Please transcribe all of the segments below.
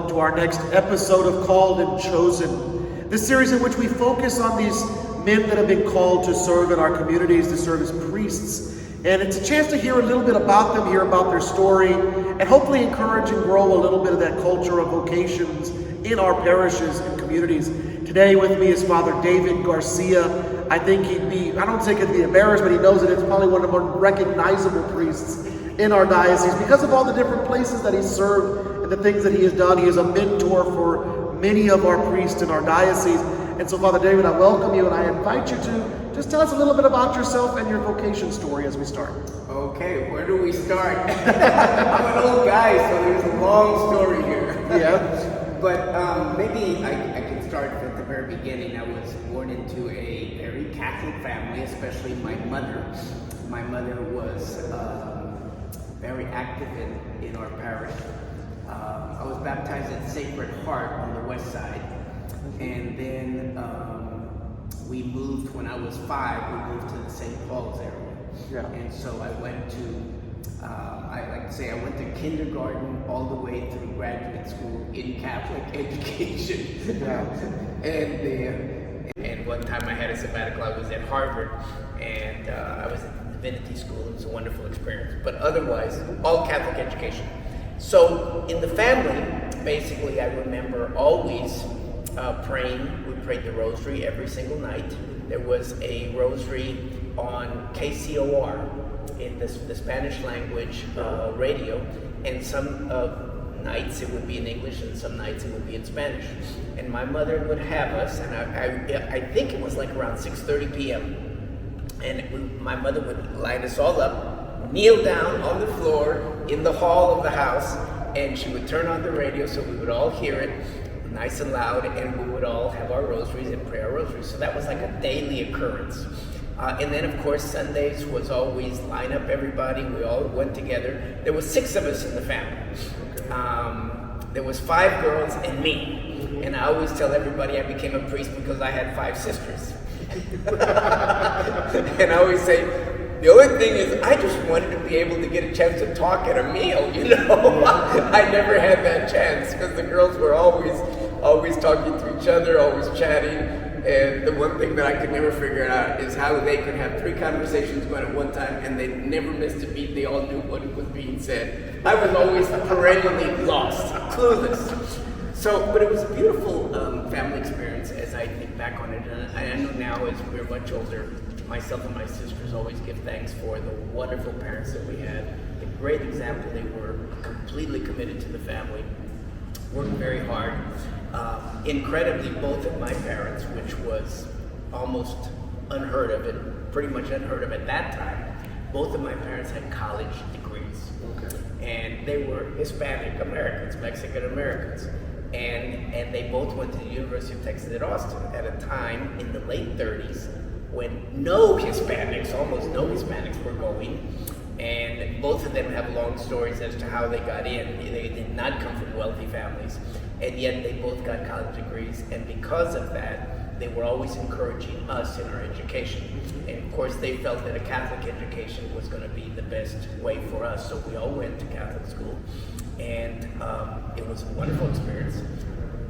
welcome to our next episode of Called and Chosen. This series in which we focus on these men that have been called to serve in our communities, to serve as priests. And it's a chance to hear a little bit about them, hear about their story, and hopefully encourage and grow a little bit of that culture of vocations in our parishes and communities. Today with me is Father David Garcia. I think I don't think he'd be embarrassed, but he knows that it's probably one of the more recognizable priests in our diocese because of all the different places that he's served and the things that he has done. He is a mentor for many of our priests in our diocese. And so, Father David, I welcome you and I invite you to just tell us a little bit about yourself and your vocation story as we start. Okay, where do we start? I'm an old guy, so there's a long story here. Yeah. But maybe I can start at the very beginning. I was born into a very Catholic family, especially my mother. My mother was very active in our parish. I was baptized at Sacred Heart on the west side. And then we moved, when I was 5, we moved to the St. Paul's area. Yeah. And so I went to, I like to say, I went to kindergarten all the way through graduate school in Catholic education. Yeah. And one time I had a sabbatical. I was at Harvard, and I was at divinity school. It was a wonderful experience. But otherwise, all Catholic education. So in the family, basically, I remember always praying. We prayed the rosary every single night. There was a rosary on KCOR in the Spanish language radio, and some nights it would be in English and some nights it would be in Spanish. And my mother would have us, and I think it was like around 6:30 p.m. And my mother would line us all up, kneel down on the floor in the hall of the house, and she would turn on the radio so we would all hear it nice and loud, and we would all have our rosaries and pray our rosaries. So that was like a daily occurrence. And then of course Sundays was always line up everybody, we all went together. There was 6 of us in the family. There was 5 girls and me. And I always tell everybody I became a priest because I had 5 sisters. And I always say, the only thing is, I just wanted to be able to get a chance to talk at a meal, you know? I never had that chance because the girls were always talking to each other, always chatting. And the one thing that I could never figure out is how they could have 3 conversations going at one time and they never missed a beat. They all knew what was being said. I was always perennially lost, clueless. So, but it was a beautiful family experience as I think back on it. And I know now as we're much older, myself and my sisters always give thanks for the wonderful parents that we had. The great example, they were completely committed to the family, worked very hard. Incredibly, both of my parents, which was almost unheard of, and pretty much unheard of at that time, both of my parents had college degrees. Okay. And they were Hispanic Americans, Mexican Americans. And they both went to the University of Texas at Austin at a time in the late 30s when no Hispanics, almost no Hispanics were going. And both of them have long stories as to how they got in. They did not come from wealthy families, and yet they both got college degrees. And because of that, they were always encouraging us in our education. And of course, they felt that a Catholic education was going to be the best way for us. So we all went to Catholic school, and it was a wonderful experience.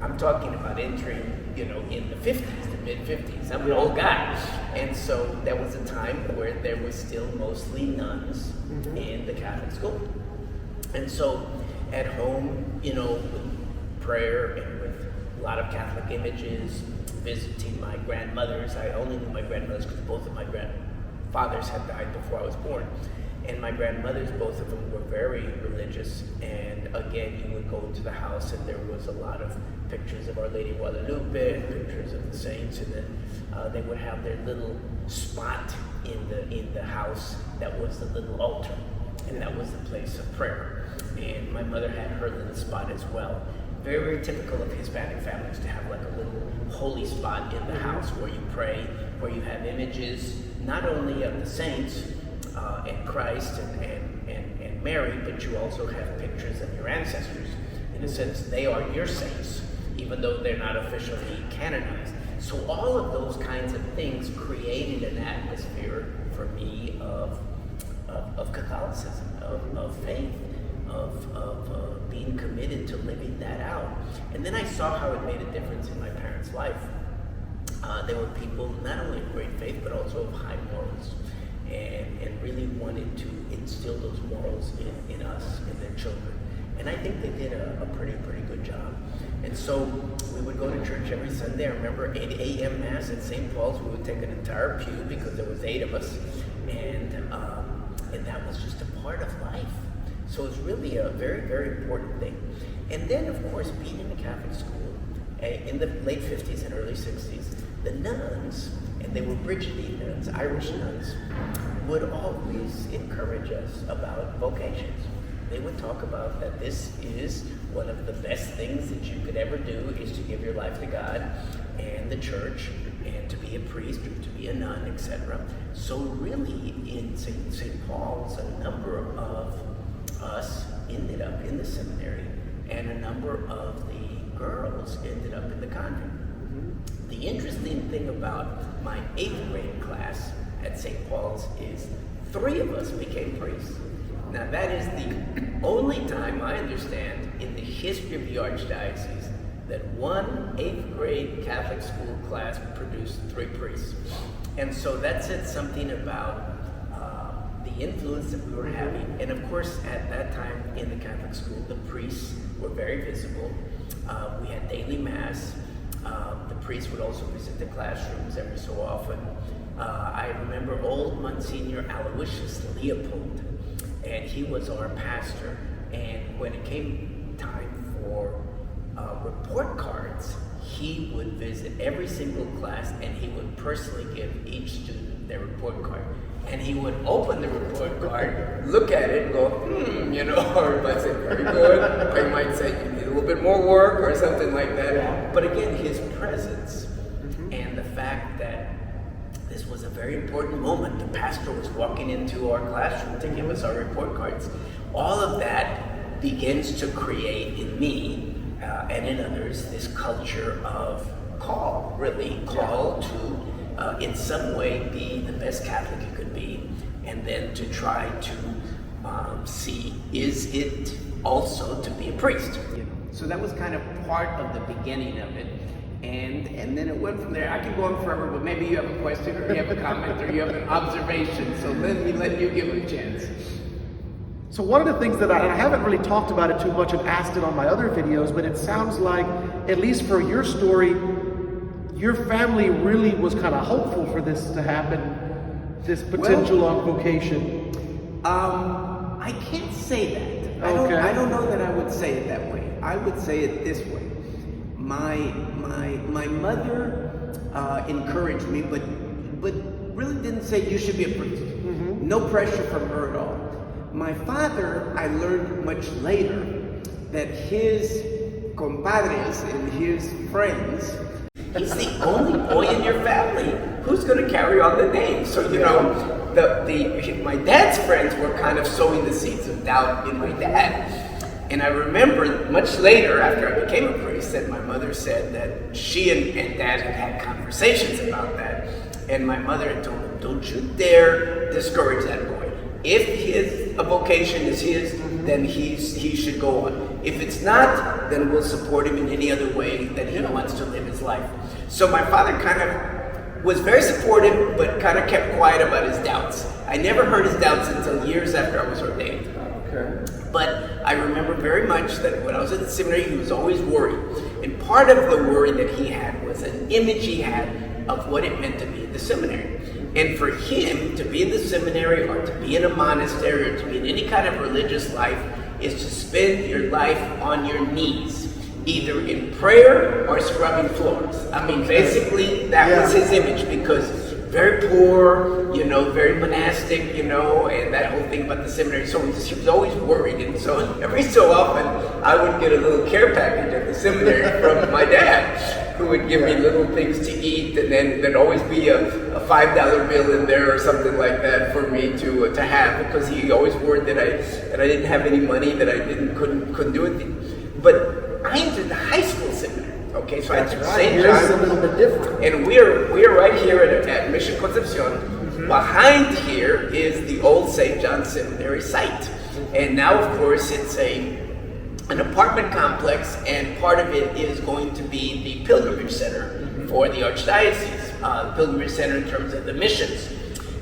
I'm talking about entering, in the 50s, the mid-50s. I'm an old guy. And so there was a time where there was still mostly nuns in the Catholic school. And so at home, with prayer and with a lot of Catholic images, visiting my grandmothers. I only knew my grandmothers because both of my grandfathers had died before I was born. And my grandmothers, both of them were very religious. And again, you would go to the house and there was a lot of pictures of Our Lady of Guadalupe and pictures of the saints. And then they would have their little spot in the house that was the little altar. And that was the place of prayer. And my mother had her little spot as well. Very, very typical of Hispanic families to have like a little holy spot in the house where you pray, where you have images, not only of the saints, and Christ and Mary, but you also have pictures of your ancestors. In a sense, they are your saints, even though they're not officially canonized. So all of those kinds of things created an atmosphere for me of Catholicism, of faith, of being committed to living that out. And then I saw how it made a difference in my parents' life. They were people not only of great faith, but also of high morals, and really wanted to instill those morals in us, in their children. And I think they did a pretty good job. And so we would go to church every Sunday. I remember 8 a.m. Mass at St. Paul's. We would take an entire pew because there was 8 of us. And that was just a part of life. So it was really a very important thing. And then, of course, being in the Catholic school, in the late 50s and early 60s, the nuns, and they were Brigidine nuns, Irish nuns, would always encourage us about vocations. They would talk about that this is one of the best things that you could ever do, is to give your life to God and the church, and to be a priest or to be a nun, etc. So really, in St. Paul's, a number of us ended up in the seminary, and a number of the girls ended up in the convent. The interesting thing about my 8th grade class at St. Paul's is 3 of us became priests. Now that is the only time I understand in the history of the Archdiocese that one 8th grade Catholic school class produced 3 priests. And so that said something about the influence that we were having. And of course, at that time in the Catholic school, the priests were very visible. We had daily Mass. The priests would also visit the classrooms every so often. I remember old Monsignor Aloysius Leopold, and he was our pastor. And when it came time for report cards, he would visit every single class, and he would personally give each student their report card. And he would open the report card, look at it, and go, or he might say, very good, or he might say, you need a little bit more work, or something like that. But again, his presence and the fact that this was a very important moment, the pastor was walking into our classroom to give us our report cards, all of that begins to create in me and in others this culture of call to in some way be the best Catholic you could be, and then to try to see, is it also to be a priest? So that was kind of part of the beginning of it, and then it went from there. I could go on forever, but maybe you have a question, or you have a comment, or you have an observation, so let me let you give it a chance. So one of the things that I haven't really talked about it too much and asked it on my other videos, but it sounds like, at least for your story, your family really was kind of hopeful for this to happen, this potential on vocation. I can't say that. Okay. I don't know that I would say it that way. I would say it this way. My mother encouraged me, but really didn't say you should be a priest. No pressure from her at all. My father, I learned much later that his compadres and his friends, he's the only boy in your family who's going to carry on the name. So, my dad's friends were kind of sowing the seeds of doubt in my dad. And I remember much later, after I became a priest, that my mother said that she and dad had conversations about that. And my mother had told him, don't you dare discourage that boy. If his vocation is his, then he should go on. If it's not, then we'll support him in any other way that he wants to live his life. So my father kind of was very supportive, but kind of kept quiet about his doubts. I never heard his doubts until years after I was ordained. Okay. But I remember very much that when I was at the seminary, he was always worried. And part of the worry that he had was an image he had of what it meant to be in the seminary. And for him, to be in the seminary or to be in a monastery or to be in any kind of religious life is to spend your life on your knees, either in prayer or scrubbing floors. I mean, basically, that was his image, because very poor, very monastic, and that whole thing about the seminary. So he was always worried. And so every so often, I would get a little care package at the seminary from my dad, who would give me little things to eat, and then there'd always be a $5 bill in there or something like that for me to have, because he always worried that I didn't have any money, that I couldn't do anything. But I entered the high school seminary. Okay, so I entered St. John's, a little bit different. and we're right here at Mission Concepcion. Behind here is the old St. John's Seminary site, and now of course it's a an apartment complex, and part of it is going to be the pilgrimage center for the archdiocese, pilgrimage center in terms of the missions.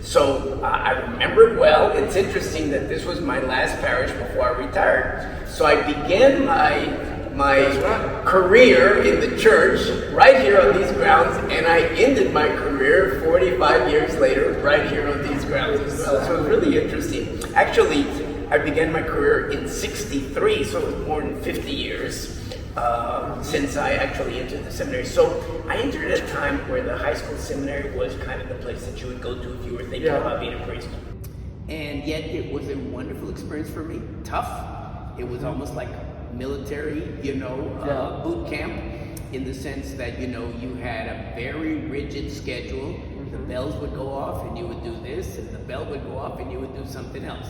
So I remember it well. It's interesting that this was my last parish before I retired. So I began my career in the church right here on these grounds, and I ended my career 45 years later right here on these grounds as well. So it was really interesting. Actually, I began my career in '63, so it was more than 50 years since I actually entered the seminary. So I entered at a time where the high school seminary was kind of the place that you would go to if you were thinking about being a priest. And yet it was a wonderful experience for me. Tough. It was almost like military, boot camp, in the sense that, you had a very rigid schedule. The bells would go off and you would do this, and the bell would go off and you would do something else,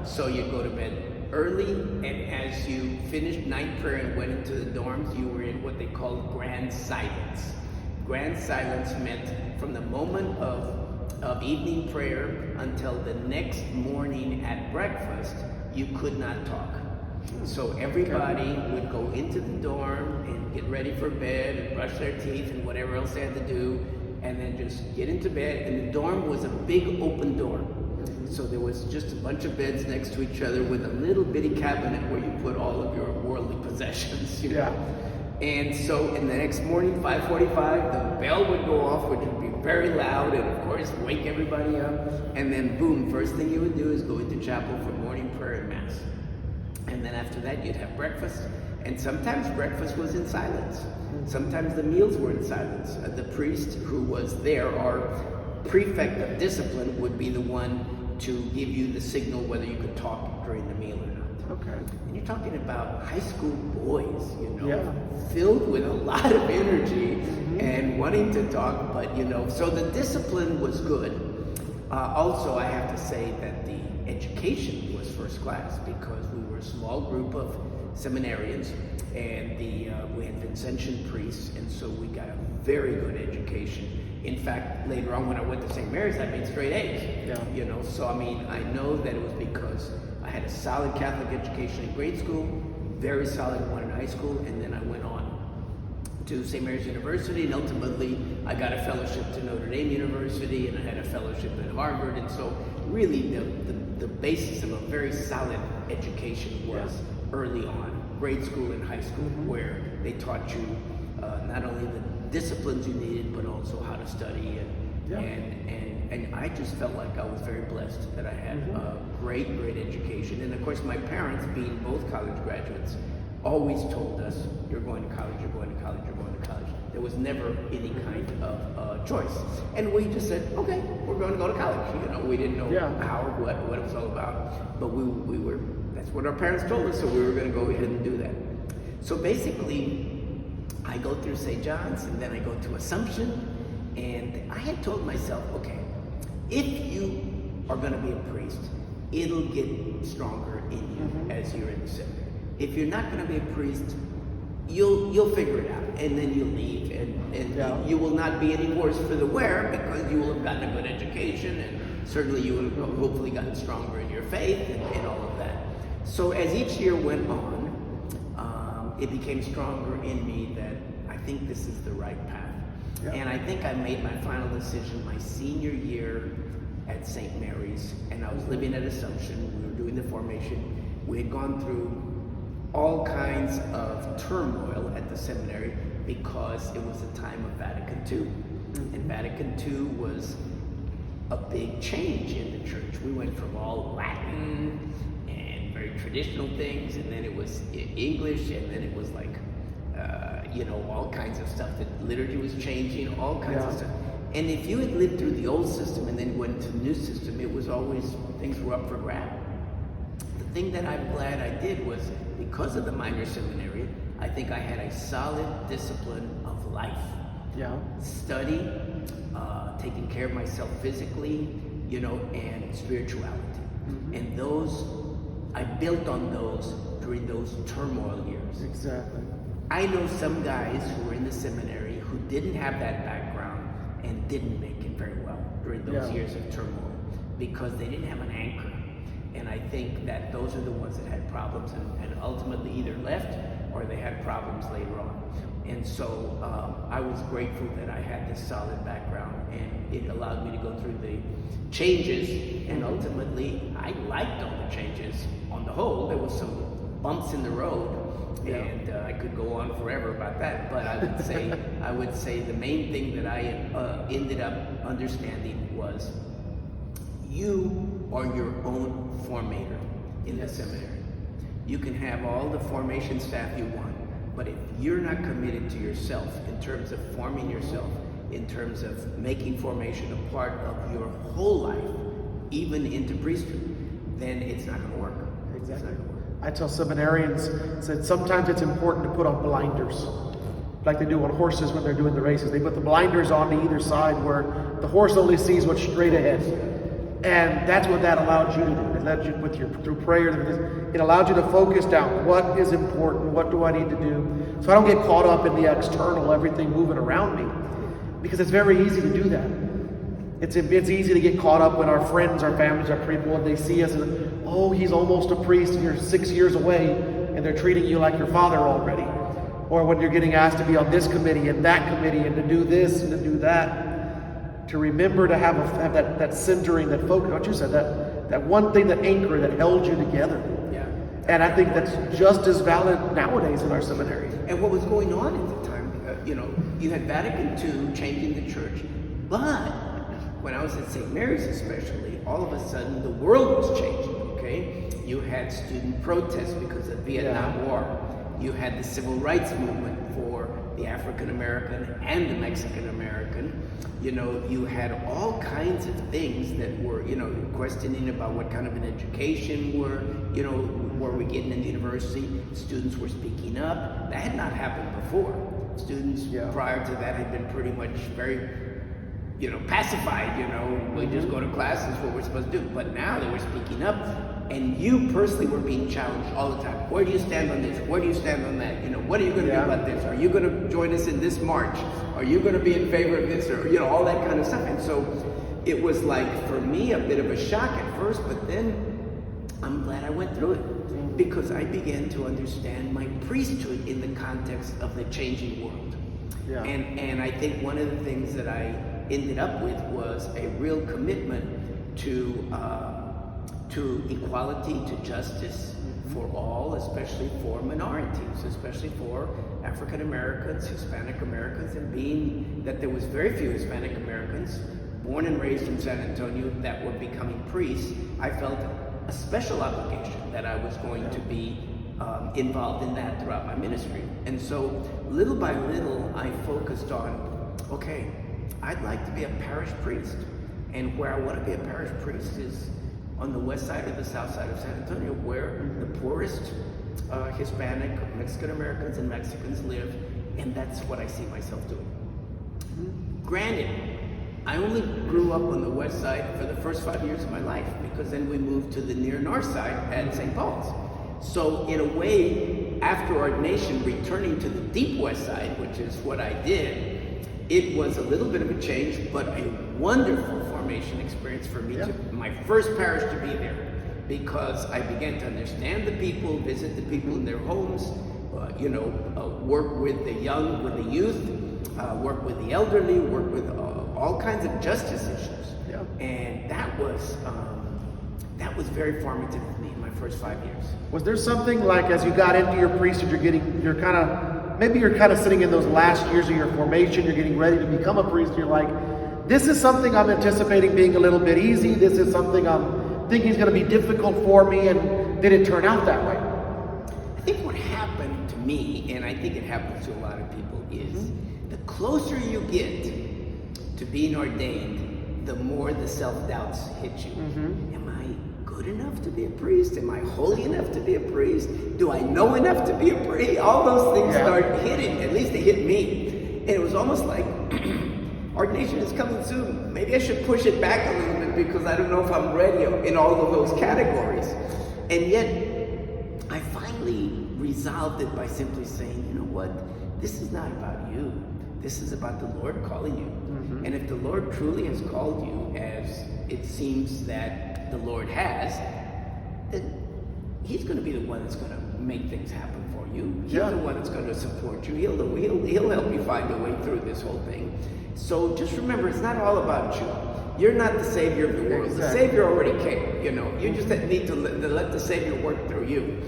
So you'd go to bed early, and as you finished night prayer and went into the dorms, you were in what they call grand silence. Grand silence meant from the moment of evening prayer until the next morning at breakfast, you could not talk. So everybody would go into the dorm and get ready for bed and brush their teeth and whatever else they had to do, and then just get into bed. And the dorm was a big open dorm. So there was just a bunch of beds next to each other with a little bitty cabinet where you put all of your worldly possessions, And so in the next morning, 5:45, the bell would go off, which would be very loud and of course wake everybody up. And then boom, first thing you would do is go into chapel for morning prayer and mass. And then after that, you'd have breakfast. And sometimes breakfast was in silence. Sometimes the meals were in silence. The priest who was there, or prefect of discipline, would be the one to give you the signal whether you could talk during the meal or not. Okay. And you're talking about high school boys, filled with a lot of energy and wanting to talk, but so the discipline was good. Also, I have to say that the education was first class, because we were a small group of seminarians, and we had Vincentian priests, and so we got a very good education. In fact, later on when I went to St. Mary's, I made straight A's. So I know that it was because I had a solid Catholic education in grade school, very solid one in high school, and then I went on to St. Mary's University, and ultimately I got a fellowship to Notre Dame University, and I had a fellowship at Harvard. And so really the basis of a very solid education was early on, grade school and high school, where they taught you not only the disciplines you needed, but also how to study. And I just felt like I was very blessed that I had a great education. And of course, my parents, being both college graduates, always told us, you're going to college, you're going to college, you're going to college. There was never any kind of choice. And we just said, okay, we're going to go to college. We didn't know how or what it was all about. But we were, that's what our parents told us, so we were going to go ahead and do that. So basically, I go through St. John's, and then I go to Assumption, and I had told myself, okay, if you are going to be a priest, it'll get stronger in you as you're in the seminary. If you're not going to be a priest, you'll figure it out, and then you'll leave, and you will not be any worse for the wear, because you will have gotten a good education, and certainly you will have hopefully gotten stronger in your faith and all of that. So as each year went on, it became stronger in me that I think this is the right path. And I think I made my final decision my senior year at St. Mary's, and I was living at Assumption. We were doing the formation. We had gone through all kinds of turmoil at the seminary because it was the time of Vatican II. And Vatican II was a big change in the church. We went from all Latin and very traditional things, and then it was English, and then it was like, all kinds of stuff. The liturgy was changing, all kinds of stuff. And if you had lived through the old system and then went to the new system, it was always, things were up for grab. The thing that I'm glad I did was, because of the minor seminary, I think I had a solid discipline of life. Study, taking care of myself physically, and spirituality. And those, I built on those during those turmoil years. Exactly. I know some guys who were in the seminary who didn't have that background and didn't make it very well during those years of turmoil, because they didn't have an anchor. And I think that those are the ones that had problems and ultimately either left or they had problems later on. And so I was grateful that I had this solid background, and it allowed me to go through the changes, and ultimately I liked all the changes. On the whole, there was some bumps in the road, and I could go on forever about that, but I would say the main thing that I ended up understanding was you are your own formator in the seminary. You can have all the formation staff you want, but if you're not committed to yourself in terms of forming yourself, in terms of making formation a part of your whole life, even into priesthood, then it's not going to work. Exactly. It's not going to work. I tell seminarians that sometimes it's important to put on blinders, like they do on horses when they're doing the races. They put the blinders on to either side where the horse only sees what's straight ahead. And that's what that allowed you to do. It led you through prayer. It allowed you to focus down what is important, what do I need to do, so I don't get caught up in the external, everything moving around me, because it's very easy to do that. It's easy to get caught up when our friends, our families, our people, and they see us and, oh, he's almost a priest and you're 6 years away, and they're treating you like your father already. Or when you're getting asked to be on this committee and that committee and to do this and to do that. To remember to have that centering, that focus, what you said, that one thing, that anchor that held you together. Yeah. And I think that's just as valid nowadays in our seminary. And what was going on at the time, you had Vatican II changing the church, but when I was at St. Mary's especially, all of a sudden the world was changing, okay? You had student protests because of the Vietnam War. You had the civil rights movement for the African American and the Mexican American. You had all kinds of things that were, questioning about what kind of an education were we getting in the university. Students were speaking up. That had not happened before. Students prior to that had been pretty much very, pacified, we just go to class, that's what we're supposed to do. But now they were speaking up, and you personally were being challenged all the time. Where do you stand on this? Where do you stand on that? What are you going to do about this? Are you going to join us in this march? Are you going to be in favor of this? Or, all that kind of stuff. And so it was like, for me, a bit of a shock at first, but then I'm glad I went through it, because I began to understand my priesthood in the context of the changing world. Yeah. And I think one of the things that I ended up with was a real commitment to equality, to justice for all, especially for minorities, especially for African Americans, Hispanic Americans, and being that there was very few Hispanic Americans born and raised in San Antonio that were becoming priests, I felt a special obligation that I was going to be involved in that throughout my ministry. And so little by little, I focused on, okay, I'd like to be a parish priest. And where I want to be a parish priest is on the west side or the south side of San Antonio, where the poorest Hispanic, Mexican Americans, and Mexicans live, and that's what I see myself doing. Granted, I only grew up on the west side for the first 5 years of my life, because then we moved to the near north side at St. Paul's. So in a way, after ordination, returning to the deep west side, which is what I did, it was a little bit of a change, but a wonderful formation experience for me, my first parish to be there, because I began to understand the people, visit the people in their homes, work with the young, with the youth, work with the elderly, work with all kinds of justice issues. Yeah. And that was very formative for me in my first 5 years. Was there something like, as you got into your priesthood, you're kind of sitting in those last years of your formation, you're getting ready to become a priest, you're like, this is something I'm anticipating being a little bit easy, this is something I'm thinking is going to be difficult for me, and did it turn out that way? I think what happened to me, and I think it happens to a lot of people, is the closer you get to being ordained, the more the self-doubts hit you. Am I good enough to be a priest? Am I holy enough to be a priest? Do I know enough to be a priest? All those things start hitting, at least they hit me. And it was almost like, ordination is coming soon. Maybe I should push it back a little bit, because I don't know if I'm ready in all of those categories. And yet, I finally resolved it by simply saying, you know what? This is not about you. This is about the Lord calling you. And if the Lord truly has called you, as it seems that the Lord has, then he's going to be the one that's going to make things happen for you. He's Yeah. the one that's going to support you. He'll help you find a way through this whole thing. So just remember, it's not all about you. You're not the savior of the world. Exactly. The savior already came. You know, you just need to let the savior work through you.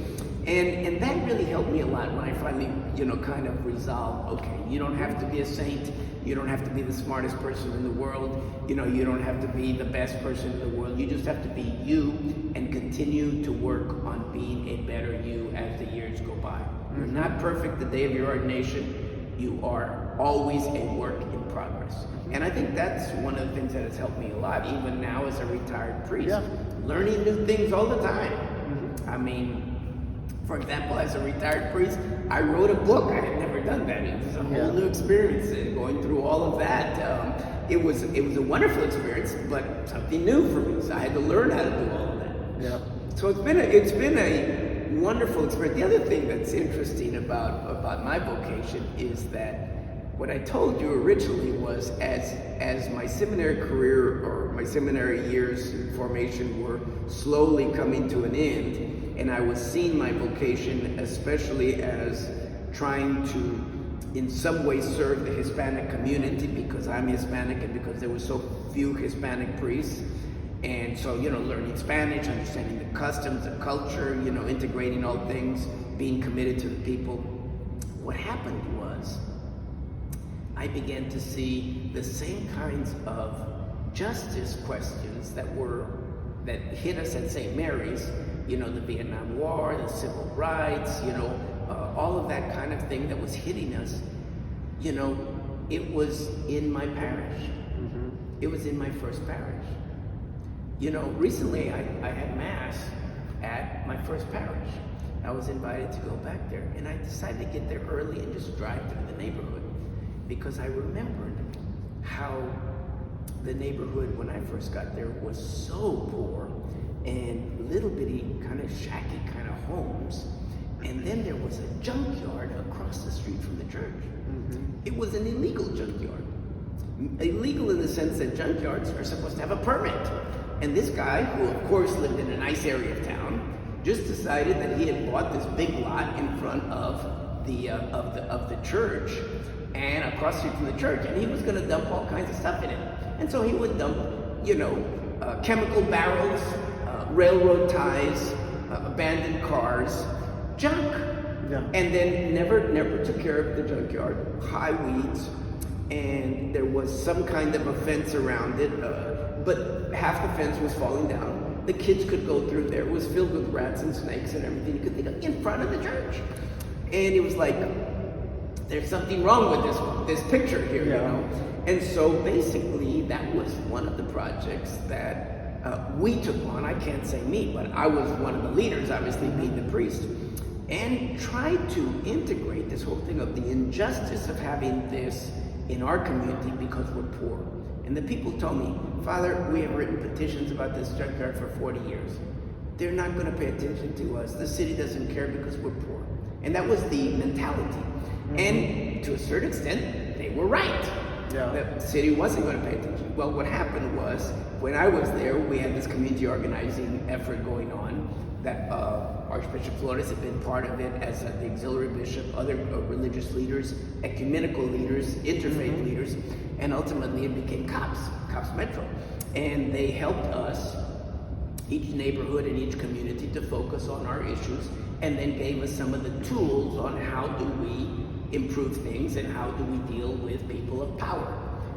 And that really helped me a lot when I finally, you know, kind of resolved, okay, you don't have to be a saint. You don't have to be the smartest person in the world. You know, you don't have to be the best person in the world. You just have to be you and continue to work on being a better you as the years go by. You're not perfect the day of your ordination. You are always a work in progress. And I think that's one of the things that has helped me a lot, even now as a retired priest. Yeah. Learning new things all the time. I mean, for example, as a retired priest, I wrote a book. I had never done that. It was a whole new experience, going through all of that. It was a wonderful experience, but something new for me. So I had to learn how to do all of that. Yeah. So it's been a wonderful experience. The other thing that's interesting about my vocation is that what I told you originally was as my seminary career or my seminary years in formation were slowly coming to an end, and I was seeing my vocation especially as trying to in some way serve the Hispanic community because I'm Hispanic and because there were so few Hispanic priests. And so, you know, learning Spanish, understanding the customs, the culture, you know, integrating all things, being committed to the people. What happened was I began to see the same kinds of justice questions that hit us at St. Mary's, you know, the Vietnam War, the civil rights, you know, all of that kind of thing that was hitting us. You know, it was in my parish. It was in my first parish. You know, recently I had Mass at my first parish. I was invited to go back there, and I decided to get there early and just drive through the neighborhood because I remembered how the neighborhood when I first got there was so poor and little bitty kind of shacky kind of homes. And then there was a junkyard across the street from the church. It was an illegal junkyard. Illegal in the sense that junkyards are supposed to have a permit. And this guy, who of course lived in a nice area of town, just decided that he had bought this big lot in front of the church and across the street from the church, and he was going to dump all kinds of stuff in it. And so he would dump, you know, chemical barrels, railroad ties, abandoned cars, junk. Yeah. And then never took care of the junkyard, high weeds, and there was some kind of a fence around it, but half the fence was falling down. The kids could go through there. It was filled with rats and snakes and everything you could think of in front of the church. And it was like, there's something wrong with this picture here, you know? And so basically that was one of the projects that we took on. I can't say me, but I was one of the leaders, obviously being the priest, and tried to integrate this whole thing of the injustice of having this in our community because we're poor. And the people told me, Father, we have written petitions about this junkyard for 40 years. They're not going to pay attention to us. The city doesn't care because we're poor. And that was the mentality. And to a certain extent, they were right. The city wasn't going to pay attention. Well, what happened was, when I was there, we had this community organizing effort going on that Archbishop Flores had been part of it as the auxiliary bishop, other religious leaders, ecumenical leaders, interfaith leaders, and ultimately it became COPS Metro. And they helped us, each neighborhood and each community, to focus on our issues, and then gave us some of the tools on how do we improve things and how do we deal with people of power.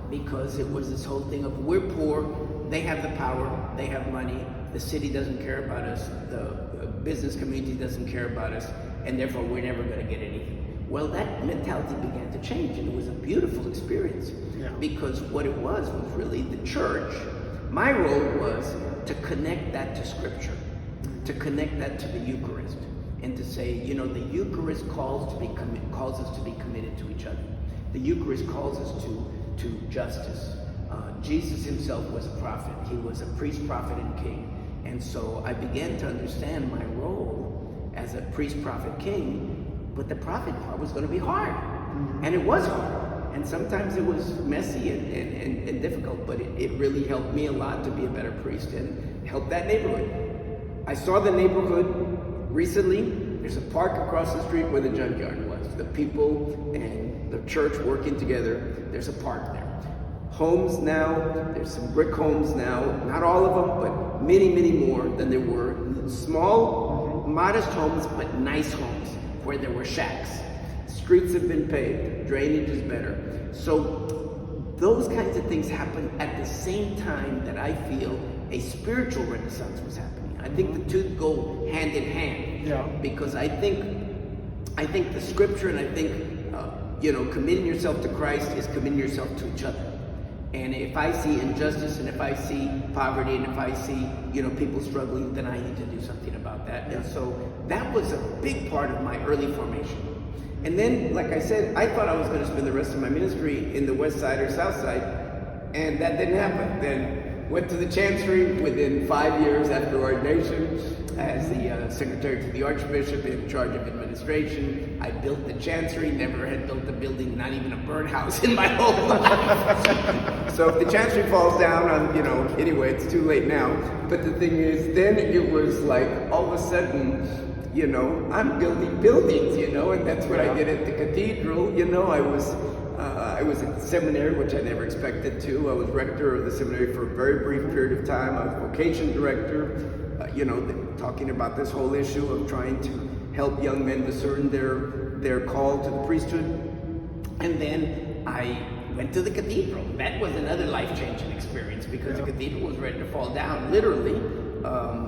Because it was this whole thing of we're poor, they have the power, they have money, the city doesn't care about us, the business community doesn't care about us, and therefore we're never going to get anything. Well, that mentality began to change, and it was a beautiful experience. Because what it was really the church. My role was to connect that to Scripture, to connect that to the Eucharist, and to say, you know, the Eucharist calls us to be committed to each other. The Eucharist calls us to justice. Jesus himself was a prophet. He was a priest, prophet, and king. And so I began to understand my role as a priest, prophet, king, but the prophet part was going to be hard. And it was hard. And sometimes it was messy and difficult, but it really helped me a lot to be a better priest and help that neighborhood. I saw the neighborhood recently. There's a park across the street where the junkyard was. The people and the church working together. There's a park there. Homes now, there's some brick homes now. Not all of them, but many, many more than there were. Small, modest homes, but nice homes where there were shacks. Streets have been paved. Drainage is better. So those kinds of things happen at the same time that I feel a spiritual renaissance was happening. I think the two go hand in hand. Yeah. Because I think the scripture, and I think committing yourself to Christ is committing yourself to each other. And if I see injustice, and if I see poverty, and if I see people struggling, then I need to do something about that. And so that was a big part of my early formation. And then, like I said, I thought I was going to spend the rest of my ministry in the West Side or South Side, and that didn't happen. Then went to the Chancery within 5 years after ordination as the secretary to the Archbishop in charge of administration. I built the Chancery, never had built a building, not even a birdhouse in my whole life. So if the Chancery falls down, anyway, it's too late now. But the thing is, then it was like all of a sudden, I'm building buildings, and that's what I did at the cathedral. I was at the seminary, which I never expected to. I was rector of the seminary for a very brief period of time. I was vocation director, talking about this whole issue of trying to help young men discern their call to the priesthood. And then I went to the cathedral. That was another life-changing experience because the cathedral was ready to fall down, literally.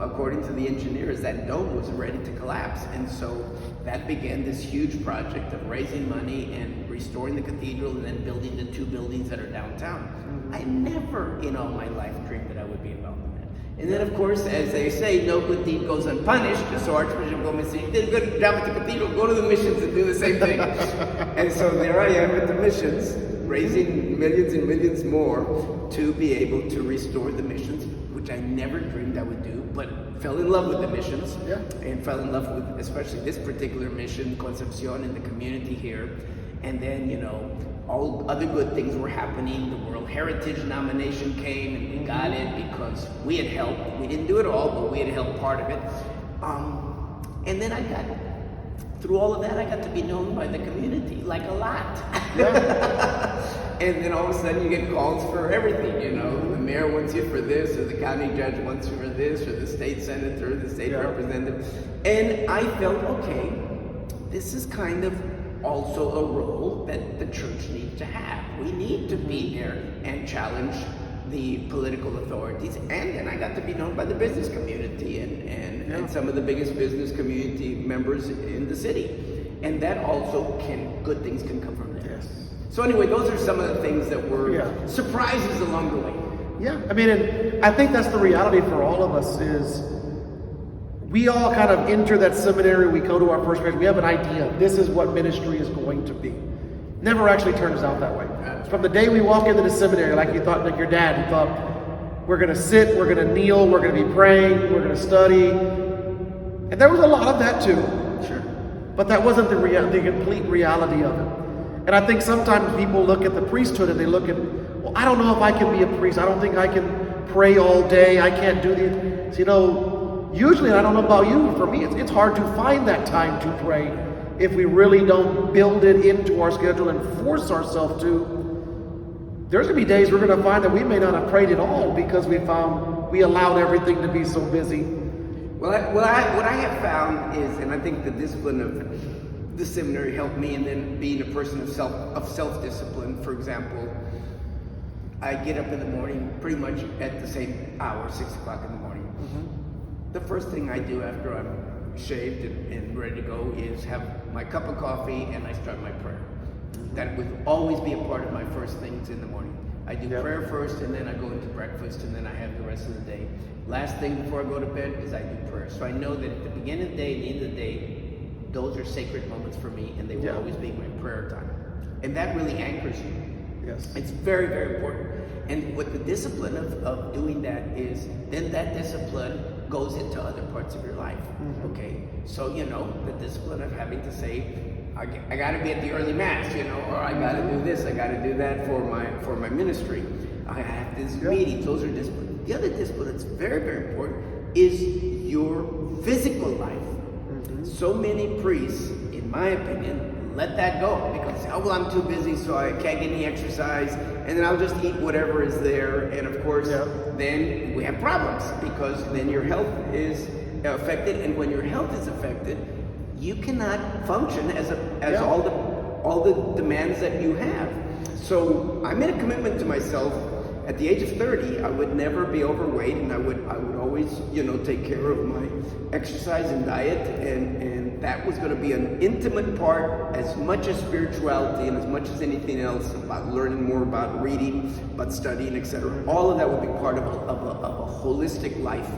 According to the engineers, that dome was ready to collapse. And so that began this huge project of raising money and restoring the cathedral and then building the 2 buildings that are downtown. I never in all my life dreamed that I would be involved in that. And then, of course, as they say, no good deed goes unpunished. So Archbishop Gomez said, you did a good job at the cathedral, go to the missions and do the same thing. And so there I am at the missions, raising millions and millions more to be able to restore the missions, which I never dreamed I would do, but fell in love with the missions, and fell in love with especially this particular mission, Concepcion, and the community here. And then, all other good things were happening. The World Heritage nomination came, and we got it because we had helped. We didn't do it all, but we had helped part of it. And then through all of that, I got to be known by the community, like a lot. And then all of a sudden you get calls for everything, the mayor wants you for this, or the county judge wants you for this, or the state senator, or the state representative. And I felt, okay, this is kind of also a role that the church needs to have. We need to be there and challenge the political authorities. And then I got to be known by the business community and some of the biggest business community members in the city. And that also good things can come from there. Yes. So anyway, those are some of the things that were surprises along the way. Yeah, I mean, and I think that's the reality for all of us is we all kind of enter that seminary, we go to our first grade, we have an idea, this is what ministry is going to be. Never actually turns out that way. From the day we walk into the seminary, like you thought, like your dad, you thought, we're going to sit, we're going to kneel, we're going to be praying, we're going to study. And there was a lot of that too. Sure. But that wasn't the complete reality of it. And I think sometimes people look at the priesthood and they look at, well, I don't know if I can be a priest. I don't think I can pray all day. I can't do this. Usually, I don't know about you, for me, it's hard to find that time to pray if we really don't build it into our schedule and force ourselves to. There's going to be days we're going to find that we may not have prayed at all because we allowed everything to be so busy. What I have found is, and I think the discipline of the seminary helped me, and then being a person of self-discipline, for example, I get up in the morning pretty much at the same hour, 6 o'clock in the morning. The first thing I do after I'm shaved and ready to go is have my cup of coffee and I start my prayer. That would always be a part of my first things in the morning. I do prayer first, and then I go into breakfast, and then I have the rest of the day. Last thing before I go to bed is I do prayer. So I know that at the beginning of the day, the end of the day, those are sacred moments for me, and they will always be my prayer time. And that really anchors you. Yes. It's very, very important. And what the discipline of doing that is, then that discipline goes into other parts of your life. Okay? So, the discipline of having to say, I got to be at the early mass, or I got to do this, I got to do that for my ministry. I have these meetings. Those are discipline. The other discipline that's very, very important is your physical life. So many priests, in my opinion, let that go because, oh, well, I'm too busy, so I can't get any exercise, and then I'll just eat whatever is there. And of course, then we have problems because then your health is affected, and when your health is affected, you cannot function as all the demands that you have. So I made a commitment to myself. At the age of 30, I would never be overweight, and I would always, take care of my exercise and diet, and that was going to be an intimate part, as much as spirituality and as much as anything else, about learning more about reading, about studying, etc. All of that would be part of a holistic life,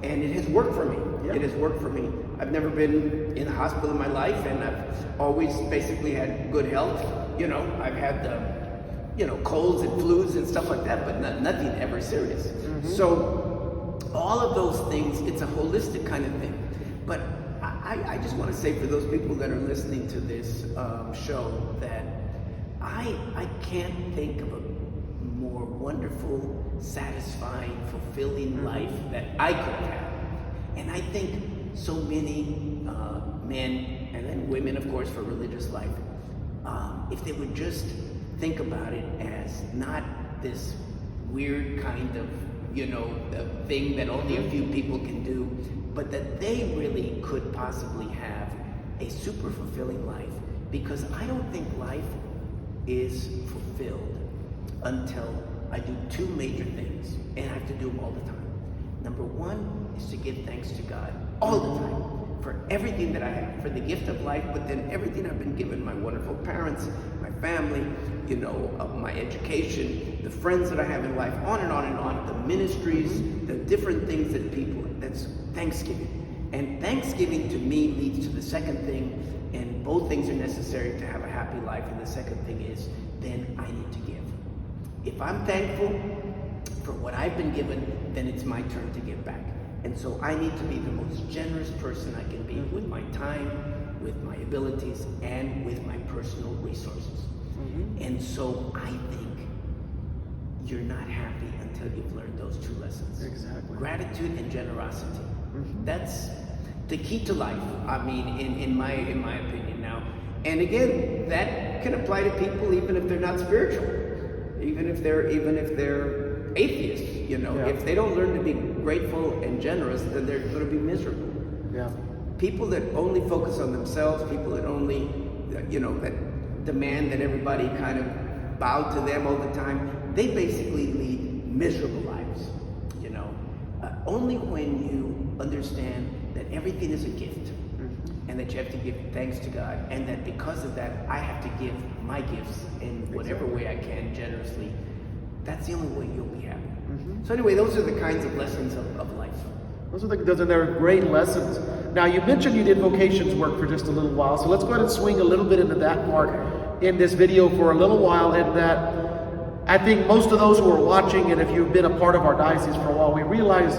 and it has worked for me. It has worked for me. I've never been in the hospital in my life, and I've always basically had good health. I've had colds and flus and stuff like that, but nothing ever serious. So all of those things, it's a holistic kind of thing. But I just want to say for those people that are listening to this show that I can't think of a more wonderful, satisfying, fulfilling life that I could have. And I think so many men, and then women, of course, for religious life, if they would just think about it as not this weird kind of, thing that only a few people can do, but that they really could possibly have a super fulfilling life. Because I don't think life is fulfilled until I do two major things, and I have to do them all the time. Number one is to give thanks to God all the time for everything that I have, for the gift of life, but then everything I've been given, my wonderful parents, my family, my education, the friends that I have in life, on and on and on, the ministries, the different things that people, that's Thanksgiving. And Thanksgiving to me leads to the second thing, and both things are necessary to have a happy life, and the second thing is, then I need to give. If I'm thankful for what I've been given, then it's my turn to give back. And so I need to be the most generous person I can be with my time, with my abilities, and with my personal resources. And so I think you're not happy until you've learned those two lessons. Exactly. Gratitude and generosity. That's the key to life. I mean, in my opinion now. And again, that can apply to people even if they're not spiritual, even if they're atheists. If they don't learn to be grateful and generous, then they're going to be miserable. Yeah. People that only focus on themselves, people that only, that demand that everybody kind of bow to them all the time, they basically lead miserable lives. Only when you understand that everything is a gift, and that you have to give thanks to God, and that because of that, I have to give my gifts in whatever way I can generously, that's the only way you'll be happy. So anyway, those are the kinds of lessons of life. Those are great lessons. Now, you mentioned you did vocations work for just a little while, so let's go ahead and swing a little bit into that part in this video for a little while. In that, I think most of those who are watching, and if you've been a part of our diocese for a while, we realize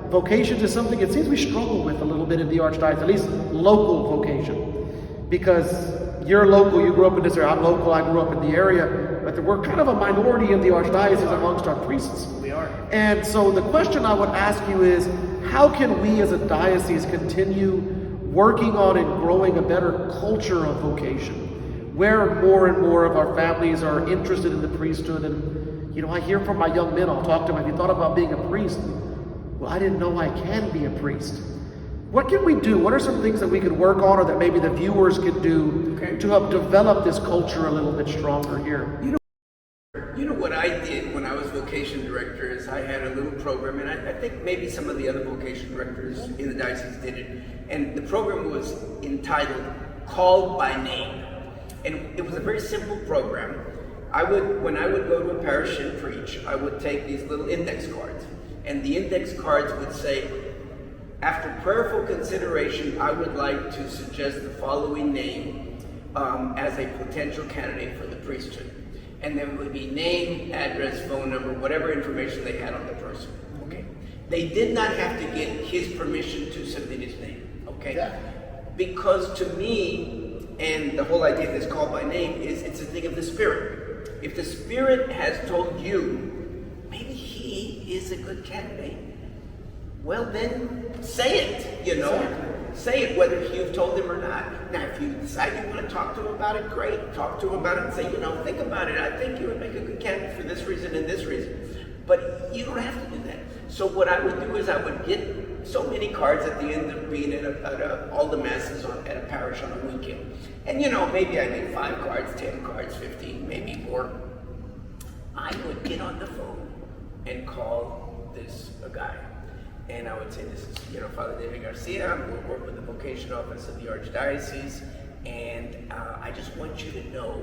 vocations is something it seems we struggle with a little bit in the Archdiocese, at least local vocation. Because you're local, you grew up in this area, I'm local, I grew up in the area, but we're kind of a minority in the Archdiocese amongst our priests. We are. And so the question I would ask you is, how can we as a diocese continue working on and growing a better culture of vocation, where more and more of our families are interested in the priesthood? And, I hear from my young men, I'll talk to them, have you thought about being a priest? Well, I didn't know I can be a priest. What can we do? What are some things that we could work on, or that maybe the viewers could do to help develop this culture a little bit stronger here? You know what I did when I was vocation director is I had a little program, and I think maybe some of the other vocation directors in the diocese did it. And the program was entitled Called by Name. And it was a very simple program. When I would go to a parish and preach, I would take these little index cards. And the index cards would say, after prayerful consideration, I would like to suggest the following name as a potential candidate for the priesthood. And then it would be name, address, phone number, whatever information they had on the person. Okay. They did not have to get his permission to submit his name. Okay. Yeah. Because to me, and the whole idea of this call by name is it's a thing of the Spirit. If the Spirit has told you, maybe he is a good candidate, well then say it, you know. Say it, whether you've told him or not. Now, if you decide you want to talk to him about it, great. Talk to him about it and say, you know, think about it. I think you would make a good candidate for this reason and this reason. But you don't have to do that. So what I would do is I would get so many cards at the end of being at all the masses at a parish on a weekend. And, you know, maybe I get 5 cards, 10 cards, 15, maybe more. I would get on the phone and call this guy. And I would say, this is, you know, Father David Garcia. I work with the Vocation Office of the Archdiocese. And I just want you to know,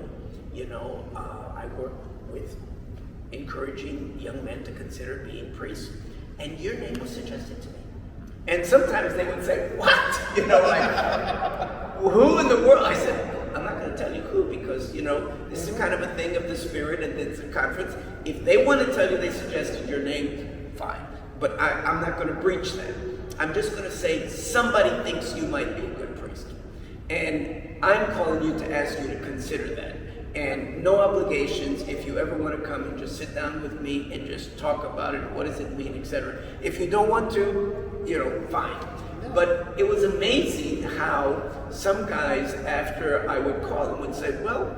you know, I work with encouraging young men to consider being priests. And your name was suggested to me. And sometimes they would say, what? You know, like, who in the world? I said, I'm not going to tell you who, because, you know, this is kind of a thing of the Spirit and it's a conference. If they want to tell you they suggested your name, fine. But I'm not going to breach that. I'm just going to say somebody thinks you might be a good priest. And I'm calling you to ask you to consider that. And no obligations. If you ever want to come and just sit down with me and just talk about it, what does it mean, etc. If you don't want to, you know, fine. But it was amazing how some guys, after I would call them, would say, well,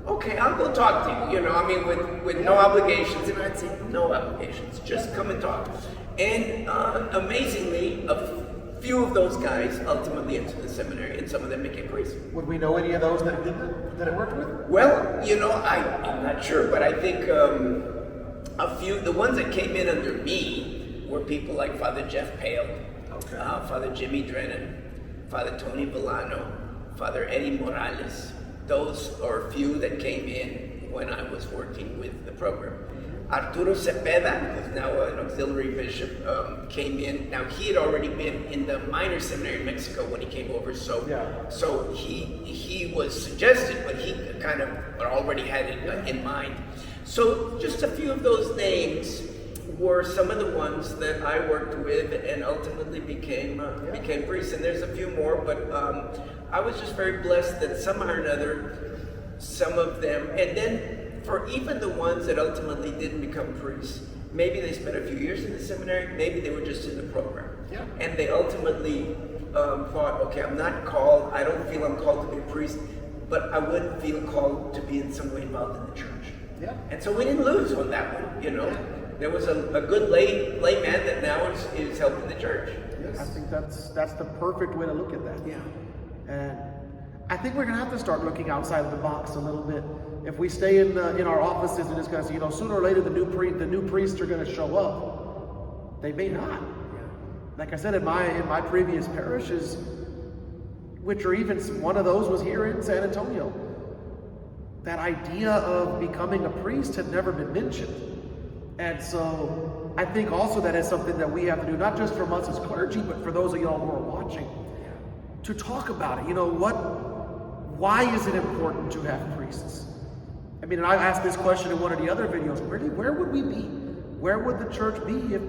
okay, I'll go talk to you, you know, I mean, with no obligations. And I'd say, no obligations, just come and talk. And amazingly, a few of those guys ultimately entered the seminary, and some of them became priests. Would we know any of those that didn't, that it worked with? Well, you know, I'm not sure, but I think a few, the ones that came in under me were people like Father Jeff Pale, Father Jimmy Drennan, Father Tony Villano, Father Eddie Morales. Those are a few that came in when I was working with the program. Arturo Cepeda, who's now an auxiliary bishop, came in. Now, he had already been in the minor seminary in Mexico when he came over, so he was suggested, but he kind of already had it in mind. So just a few of those names were some of the ones that I worked with and ultimately became priests. And there's a few more, but I was just very blessed that somehow or another, some of them, and then for even the ones that ultimately didn't become priests, maybe they spent a few years in the seminary, maybe they were just in the program. Yeah. And they ultimately thought, okay, I'm not called, I don't feel I'm called to be a priest, but I would feel called to be in some way involved in the church. Yeah. And so we didn't lose on that one, you know. Yeah. There was a good lay man that now is helping the church. Yes. I think that's the perfect way to look at that. Yeah. And I think we're gonna have to start looking outside of the box a little bit. If we stay in our offices and just gonna, you know, sooner or later the new priests are gonna show up. They may not. Yeah. Like I said, in my previous parishes, which are even one of those was here in San Antonio. That idea of becoming a priest had never been mentioned. And so I think also that is something that we have to do, not just from us as clergy, but for those of y'all who are watching, to talk about it. You know, why is it important to have priests? I mean, and I asked this question in one of the other videos, where would we be? Where would the church be if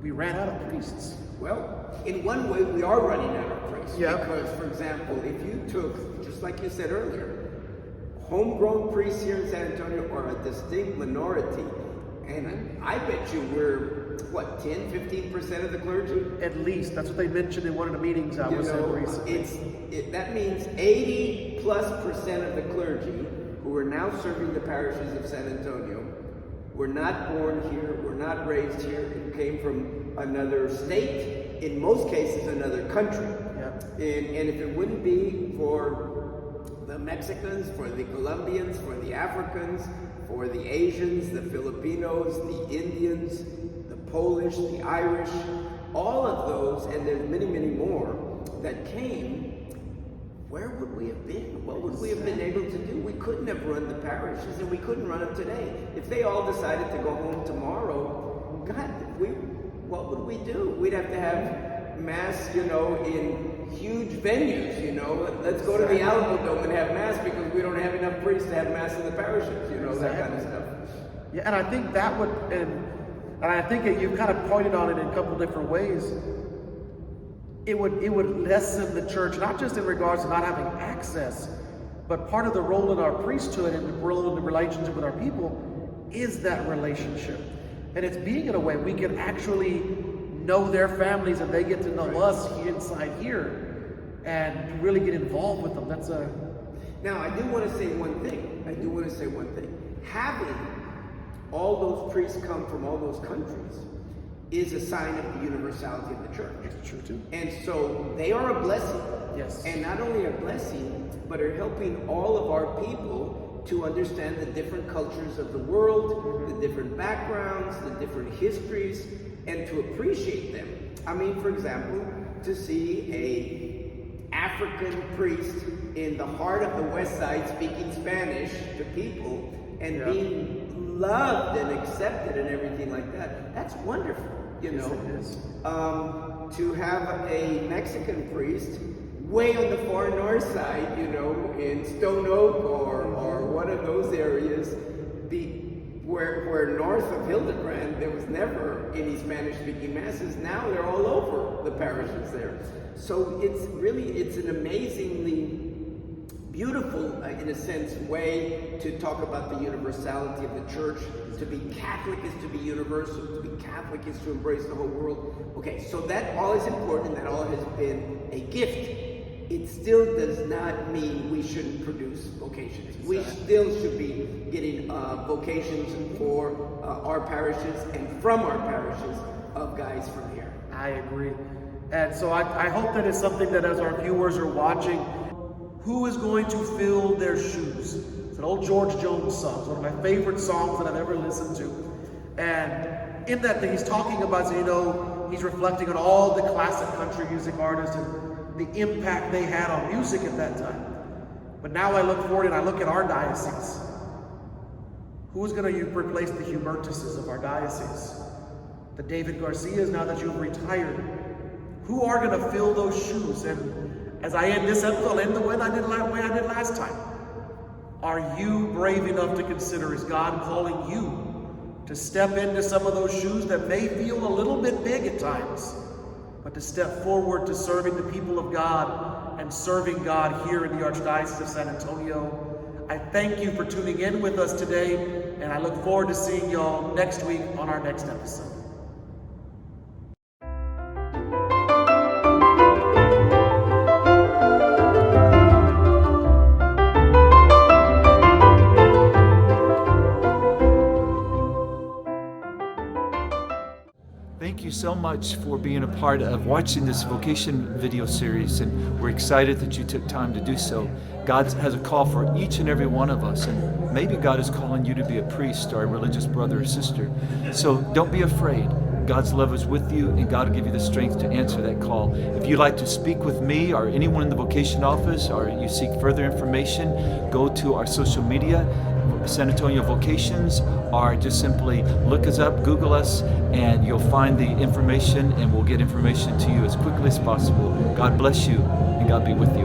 we ran out of priests? Well, in one way, we are running out of priests. Yeah. Because, for example, if you took, just like you said earlier, homegrown priests here in San Antonio are a distinct minority. And I bet you we're, 10, 15% of the clergy? At least. That's what they mentioned in one of the meetings I was in recently. That means 80+% of the clergy who are now serving the parishes of San Antonio were not born here, were not raised here, who came from another state, in most cases another country. Yeah. And if it wouldn't be for the Mexicans, for the Colombians, for the Africans, for the Asians, the Filipinos, the Indians, the Polish, the Irish, all of those, and there's many, many more that came, where would we have been? What would we have been able to do? We couldn't have run the parishes, and we couldn't run them today. If they all decided to go home tomorrow, God, what would we do? We'd have to have mass, you know, in huge venues, you know. Let's go to the Alamo Dome and have mass because we don't have enough priests to have mass in the parishes, you know, that kind of stuff. Yeah, and I think that would, and I think you've kind of pointed on it in a couple different ways. It would lessen the church, not just in regards to not having access, but part of the role in our priesthood and the role in the relationship with our people is that relationship. And it's being in a way we can actually know their families and they get to know us inside here and really get involved with them. That's a... Now, I do want to say one thing. Having all those priests come from all those countries is a sign of the universality of the church. That's true too. And so they are a blessing. Yes. And not only a blessing, but are helping all of our people to understand the different cultures of the world, the different backgrounds, the different histories, and to appreciate them. I mean, for example, to see a African priest in the heart of the West Side speaking Spanish to people and being loved and accepted and everything like that, that's wonderful, you know. Yes, it is. To have a Mexican priest way on the far north side, you know, in Stone Oak or one of those areas, where north of Hildebrand there was never any Spanish-speaking masses. Now they're all over the parishes there. So it's an amazingly beautiful, in a sense, way to talk about the universality of the church. To be Catholic is to be universal. To be Catholic is to embrace the whole world. Okay, so that all is important. That all has been a gift. It still does not mean we shouldn't produce vocations. We still should be getting vocations for our parishes and from our parishes of guys from here. I agree. And so I hope that is something that as our viewers are watching, who is going to fill their shoes? It's an old George Jones song. It's one of my favorite songs that I've ever listened to. And in that thing, he's talking about, you know, he's reflecting on all the classic country music artists and the impact they had on music at that time. But now I look forward and I look at our diocese. Who is going to replace the Hubertuses of our diocese? The David Garcias, now that you've retired. Who are going to fill those shoes? And as I end this episode, I'll end the way I did last time. Are you brave enough to consider, is God calling you to step into some of those shoes that may feel a little bit big at times, but to step forward to serving the people of God and serving God here in the Archdiocese of San Antonio? I thank you for tuning in with us today, and I look forward to seeing y'all next week on our next episode. Thank you so much for being a part of watching this vocation video series, and we're excited that you took time to do so. God has a call for each and every one of us, and maybe God is calling you to be a priest or a religious brother or sister. So don't be afraid. God's love is with you, and God will give you the strength to answer that call. If you'd like to speak with me or anyone in the vocation office, or you seek further information, go to our social media, San Antonio Vocations, or just simply look us up, Google us, and you'll find the information, and we'll get information to you as quickly as possible. God bless you, and God be with you.